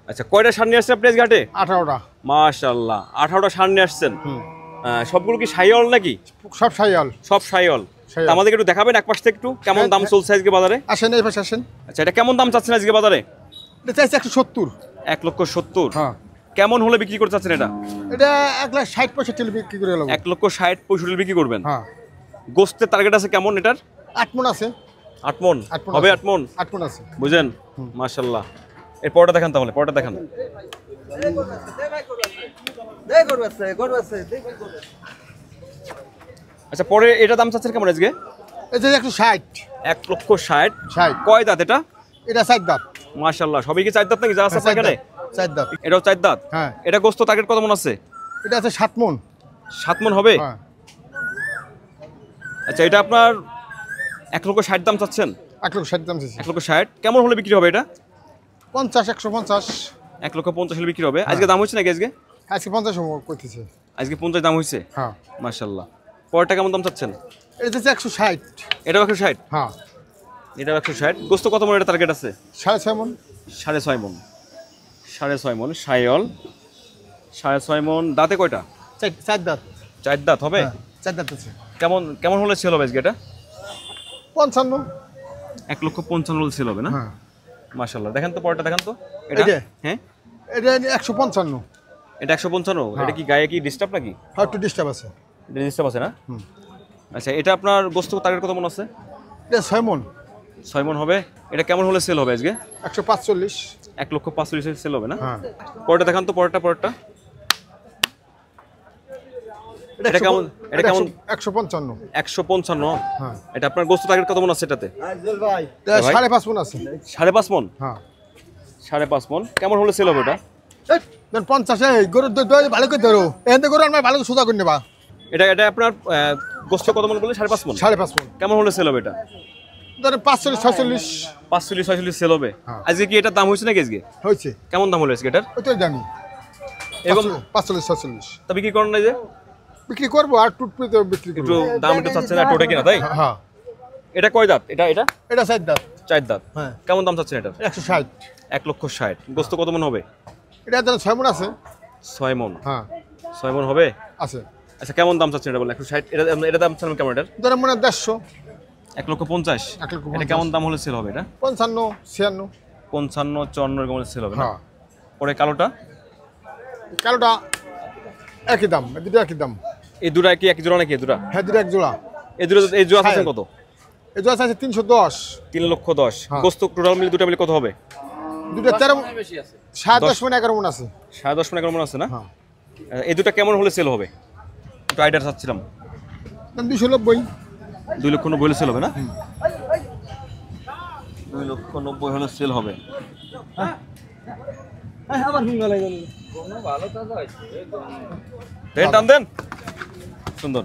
আচ্ছা, কয়টা ষাঁড় নিয়ে আসছেন আপনি আজকে হাটে? 18টা। মাশাআল্লাহ, 18টা ষাঁড় নিয়ে আসছেন। সবগুলো কি শাহিওয়াল নাকি? সব শাহিওয়াল। সব শাহিওয়াল। তা আমাদেরকে একটু দেখাবেন এক পাশ থেকে একটু কেমন দাম চলছে আজকে বাজারে? আসেন এই পাশে আসেন। আচ্ছা, এটা কেমন দাম চাচ্ছেন আজকে বাজারে? এটা চাইছে 170। 1,70,000। হ্যাঁ। কেমন হলে বিক্রি করতে চাচ্ছেন এটা? এটা 1,60,65 বিক্রি করে গেল। 1,60,65,000 বিক্রি করবেন। হ্যাঁ। গোস্তের টার্গেট আছে কেমন এটার? 8 মণ আছে। 8 মণ হবে? 8 মণ 8 মণ আছে। বুঝেন? মাশাআল্লাহ। এর পরটা দেখান তাহলে, পরটা দেখান। আচ্ছা, পরে এটা দাম চাচ্ছেন কেমন আজকে? এই যে 160। 1,60,000। কয় দাঁত এটা? এটা 4 দাঁত। মাশাআল্লাহ, সবই কি 4 দাঁত নাকি যা আছে আপনার এখানে? 4 দাঁত। এটাও 4 দাঁত? হ্যাঁ। এটা গোস্ত টার্গেট কত মণ আছে? এটা আছে 7 মণ। 7 মণ হবে? হ্যাঁ। আচ্ছা, এটা আপনার 1,60,000 দাম চাচ্ছেন? 1,60,000 দাম চাইছে। 1,60,000 কেমন হলে বিক্রি হবে এটা? 50, 150। 1,50,000 হলে বিক্রি হবে। আজকে দাম হচ্ছে নাকি আজকে? আজকে 50 কইতেছে। আজকে 50 দাম হয়েছে? হ্যাঁ। মাশাআল্লাহ। পরটা কেমন দাম চাচ্ছেন? এটা হচ্ছে 160। এটাও 160? হ্যাঁ। এটাও 160। গোস্ত কত মণ এটা টার্গেট আছে? 6.5 মণ। 6.5 মণ। 6.5 মণ শাহিওয়াল। 6.5 মণ। দাঁতে কয়টা? 4 দাঁত। 4 দাঁত হবে? 4 দাঁত আছে। কেমন কেমন হলে সেল হবে আজকে এটা? 55। 1,55,000 হলে সেল হবে না? হ্যাঁ। মাশাআল্লাহ। দেখেন তো পরটা দেখান তো। এটা? এটা? হ্যাঁ। এটা 155। এটা 155? এটা কি গায়ে কি ডিস্টার্ব নাকি? হ্যাঁ, একটু ডিস্টার্ব আছে। এটা ডিস্টার্ব আছে না? আচ্ছা, এটা আপনার গোস্ত টার্গেট কত মণ আছে? এটা 6 মণ। 6 মণ হবে। এটা কেমন হলে সেল হবে আজকে? 145। 1,45,000 সেল হবে না? হ্যাঁ। পরটা দেখান তো, পরটা। এটা কেমন? এটা কেমন? 155। 155? হ্যাঁ। এটা আপনার গোস্ত টার্গেট কত মণ আছে এটাতে? ভাই 5.5 মণ আছে। 5.5 মণ? হ্যাঁ। 5.5 মণ কেমন হলে সেল হবে এটা? 50। এই গরু দই ভালো করে ধরো। এখানে গরু আমরা ভালো করে সোজা করে নেবা। এটা আপনার গোস্ত কত মণ বলে? 5.5 মণ? 5.5 মণ। কেমন হলে সেল হবে এটা? ধরেন 45, 46। 45-46 সেল হবে। হ্যাঁ। আজকে কি এটার দাম হয়েছে নাকি আজকে? হয়েছে। কেমন দাম হলো আজকে এটার? ওই তো জানি। এরকম 45, 46। তা বিক্রি করেন না যে? বিক্রি করবো আর টুটপিতে বিক্রি একটু করবো। দাম একটু চাচ্ছেন না টোটে কিনা তাই? হ্যাঁ। এটা কয় দাঁত? এটা এটা 4 দাঁত। 4 দাঁত। হ্যাঁ। কেমন দাম চাচ্ছেন এটা? 160। 1,60,000। গোস্ত কত মণ হবে? এটা ধরেন 6 মণ আছে। 6 মণ? হ্যাঁ। 6 মণ হবে? আছে। আচ্ছা, কেমন দাম চাচ্ছেন এটা বলেন? 160। এটা দাম চাচ্ছেন কেমন এটার? ধরেন মনে 150। 1,50,000? 1,50,000। এটা কেমন দাম হলে সেল হবে এটা? 55, 56। 55-54 এরকম হলে সেল হবে না? হ্যাঁ। পরে কালোটা? কালোটা একই দাম, দুটো একই দাম। এই দুটো কি এক জোড়া নাকি এই দুটো? হ্যাঁ, দুটো এক জোড়া। এই জোড়া চাচ্ছেন কত? এই জোড়া আছে 310। 3,10,000। হ্যাঁ। গোস্ত টোটাল মিলে দুটো মিলে কত হবে? দুটো 13 10.5 মণ 11 মণ আছে। 10.5 মণ 11 মণ আছে না? হ্যাঁ। এই দুটো কেমন হলে সেল হবে? একটু আইডিয়া চাচ্ছিলাম। 290। 2,90,000 হলে সেল হবে না? 2,90,000 হলে সেল হবে। দেন টান দেন। সুন্দর।